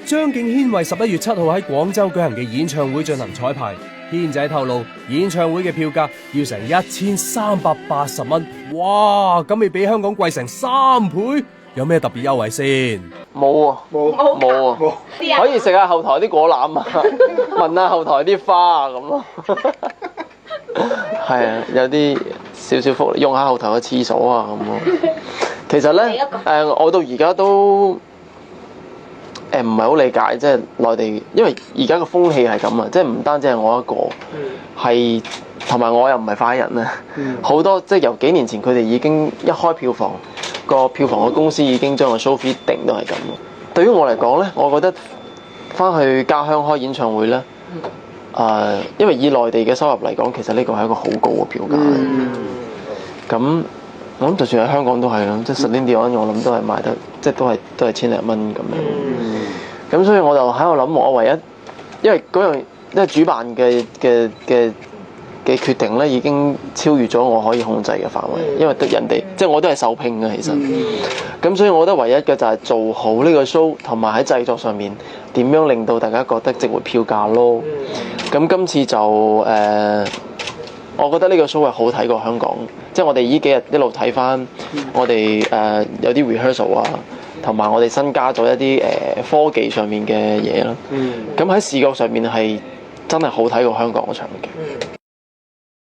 張敬軒為11月7號喺廣州舉行嘅演唱會進行彩排。軒仔透露，演唱會嘅票價要成1380蚊，哇！咁未比香港貴成3倍，有咩特別優惠先？冇啊，冇，可以食下後台啲果籃啊，聞下後台啲花啊咁咯。係啊，有啲少少福利，用下後台嘅廁所啊咁咯。其實咧，我到而家都唔係好理解，即係內地，因為而家個風氣係咁啊，即係唔單止係我一個，係同埋我又唔係快人啊，好多即係由幾年前佢哋已經一開票房，個票房嘅公司已經將個 show fee 定到係咁。對於我嚟講咧，我覺得翻去家鄉開演唱會咧，因為以內地嘅收入嚟講，其實呢個係一個好高嘅票價。咁我諗就算喺香港都係啦，即係Celine Dion我諗都係賣得，即係都係千零蚊咁樣。咁所以我就喺度諗，我唯一因為主辦嘅決定咧，已經超越咗我可以控制嘅範圍，因為得人哋即係我都係受聘嘅其實。咁所以我覺得唯一嘅就係做好呢個 show， 同埋喺製作上面點樣令到大家覺得值回票價咯。咁今次就我覺得呢個 show 係好睇過香港，即係我哋呢幾日一路睇翻，我哋有啲 rehearsal 啊，同埋我哋新加咗一啲科技上面嘅嘢啦。咁喺視覺上面係真係好睇過香港嗰場嘅。